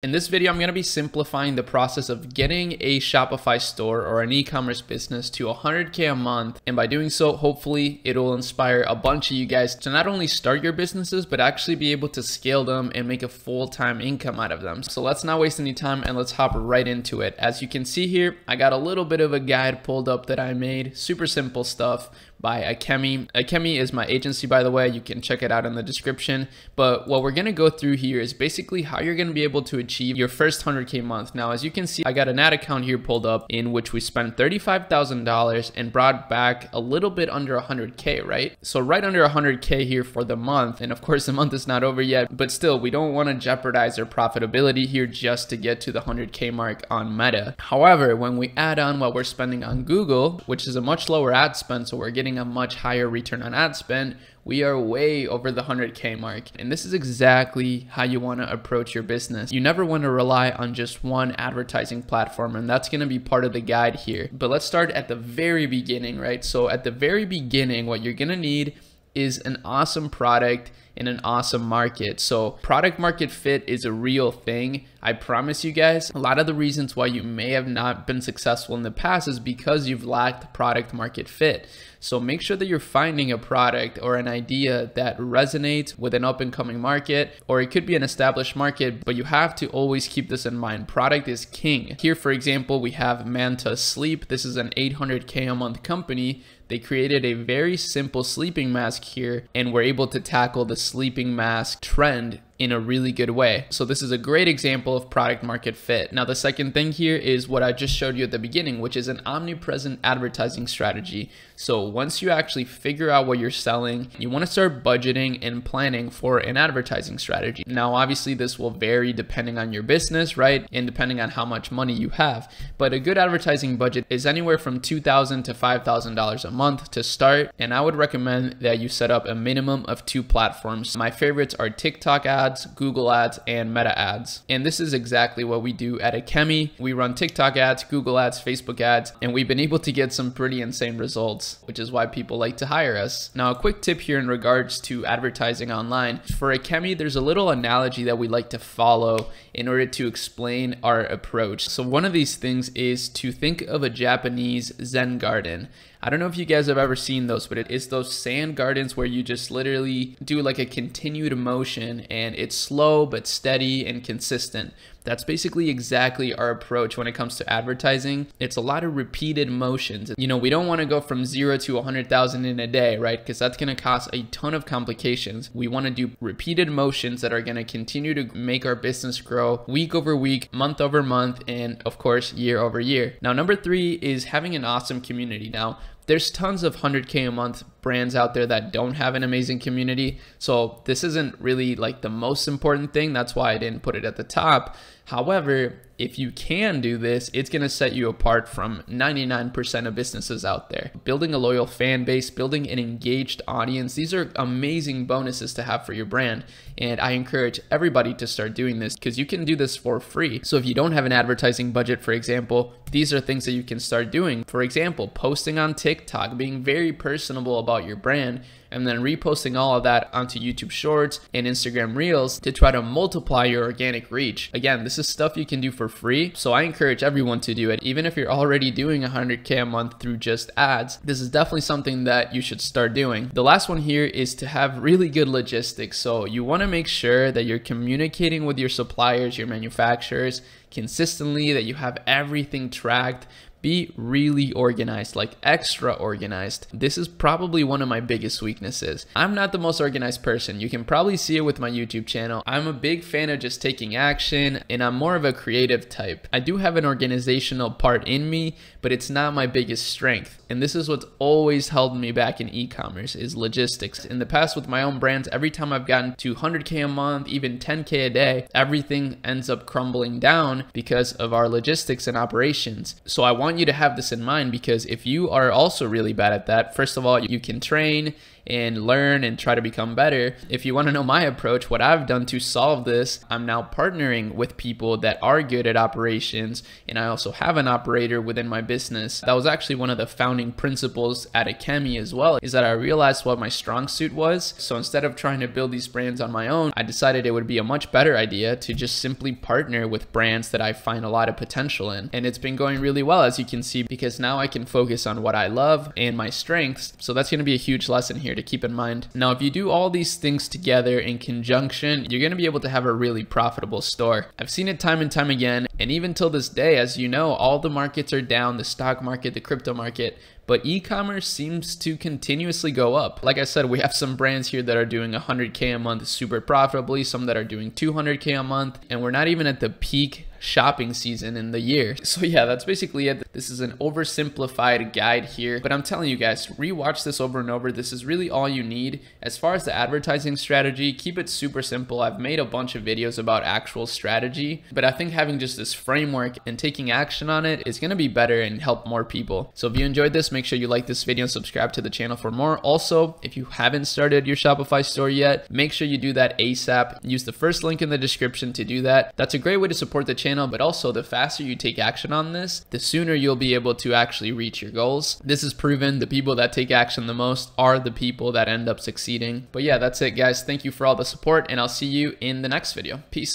In this video, I'm going to be simplifying the process of getting a Shopify store or an e-commerce business to 100K a month. And by doing so, hopefully it'll inspire a bunch of you guys to not only start your businesses, but actually be able to scale them and make a full-time income out of them. So let's not waste any time and let's hop right into it. As you can see here, I got a little bit of a guide pulled up that I made. Super simple stuff by Ecommerce. Ecommerce is my agency, by the way. You can check it out in the description. But what we're going to go through here is basically how you're going to be able to achieve your first 100K month. Now, as you can see, I got an ad account here pulled up in which we spent $35,000 and brought back a little bit under 100K, right? So right under 100K here for the month. And of course, the month is not over yet, but still, we don't want to jeopardize our profitability here just to get to the 100K mark on Meta. However, when we add on what we're spending on Google, which is a much lower ad spend, so we're getting a much higher return on ad spend, we are way over the 100K mark. And this is exactly how you want to approach your business. You never want to rely on just one advertising platform, and that's going to be part of the guide here. But let's start at the very beginning, right? So at the very beginning, what you're going to need is an awesome product in an awesome market. So product market fit is a real thing. I promise you guys, a lot of the reasons why you may have not been successful in the past is because you've lacked product market fit. So make sure that you're finding a product or an idea that resonates with an up and coming market, or it could be an established market, but you have to always keep this in mind. Product is king. Here, for example, we have Manta Sleep. This is an 800K a month company. They created a very simple sleeping mask here, and we're able to tackle the sleeping mask trend in a really good way. So this is a great example of product market fit. Now, the second thing here is what I just showed you at the beginning, which is an omnipresent advertising strategy. So once you actually figure out what you're selling, you want to start budgeting and planning for an advertising strategy. Now, obviously this will vary depending on your business, right? And depending on how much money you have. But a good advertising budget is anywhere from $2,000 to $5,000 a month to start. And I would recommend that you set up a minimum of 2 platforms. My favorites are TikTok ads, Google ads, and Meta ads. And this is exactly what we do at Ecommerce. We run TikTok ads, Google ads, Facebook ads, and we've been able to get some pretty insane results, which is why people like to hire us. Now, a quick tip here in regards to advertising online. For Ecommerce, there's a little analogy that we like to follow in order to explain our approach. So one of these things is to think of a Japanese Zen garden. I don't know if you guys have ever seen those, but it's those sand gardens where you just literally do like a continued motion, and it's slow but steady and consistent. That's basically exactly our approach when it comes to advertising. It's a lot of repeated motions. You know, we don't want to go from 0 to 100,000 in a day, right? Because that's going to cause a ton of complications. We want to do repeated motions that are going to continue to make our business grow week over week, month over month, and of course, year over year. Now, number 3 is having an awesome community. Now, there's tons of 100K a month brands out there that don't have an amazing community. So this isn't really like the most important thing. That's why I didn't put it at the top. However, if you can do this, it's going to set you apart from 99% of businesses out there. Building a loyal fan base, building an engaged audience, these are amazing bonuses to have for your brand. And I encourage everybody to start doing this because you can do this for free. So if you don't have an advertising budget, for example, these are things that you can start doing. For example, posting on TikTok, being very personable about your brand, and then reposting all of that onto YouTube Shorts and Instagram Reels to try to multiply your organic reach. Again, this is stuff you can do for free, so I encourage everyone to do it. Even if you're already doing 100K a month through just ads, this is definitely something that you should start doing. The last one here is to have really good logistics. So you want to make sure that you're communicating with your suppliers, your manufacturers consistently, that you have everything tracked. Be really organized, like extra organized. This is probably one of my biggest weaknesses. I'm not the most organized person. You can probably see it with my YouTube channel. I'm a big fan of just taking action, and I'm more of a creative type. I do have an organizational part in me, but it's not my biggest strength. And this is what's always held me back in e-commerce is logistics. In the past with my own brands, every time I've gotten to 100K a month, even 10K a day, everything ends up crumbling down because of our logistics and operations. So I want you to have this in mind, because if you are also really bad at that, first of all, you can train and learn and try to become better. If you want to know my approach, what I've done to solve this, I'm now partnering with people that are good at operations, and I also have an operator within my business. That was actually one of the founding principles at Ecommerce as well, is that I realized what my strong suit was. So instead of trying to build these brands on my own, I decided it would be a much better idea to just simply partner with brands that I find a lot of potential in. And it's been going really well, as you can see, because now I can focus on what I love and my strengths. So that's going to be a huge lesson here to keep in mind. Now, if you do all these things together in conjunction, you're going to be able to have a really profitable store. I've seen it time and time again, and even till this day, as you know, all the markets are down, the stock market, the crypto market, but e-commerce seems to continuously go up. Like I said, we have some brands here that are doing 100K a month super profitably, some that are doing 200K a month, and we're not even at the peak shopping season in the year. So yeah, that's basically it. This is an oversimplified guide here, but I'm telling you guys, rewatch this over and over. This is really all you need. As far as the advertising strategy, keep it super simple. I've made a bunch of videos about actual strategy, but I think having just this framework and taking action on it is going to be better and help more people. So if you enjoyed this, make sure you like this video and subscribe to the channel for more. Also, if you haven't started your Shopify store yet, make sure you do that ASAP. Use the first link in the description to do that. That's a great way to support the channel, but also the faster you take action on this, the sooner you'll be able to actually reach your goals. This is proven. The people that take action the most are the people that end up succeeding. But yeah, that's it guys. Thank you for all the support, and I'll see you in the next video. Peace.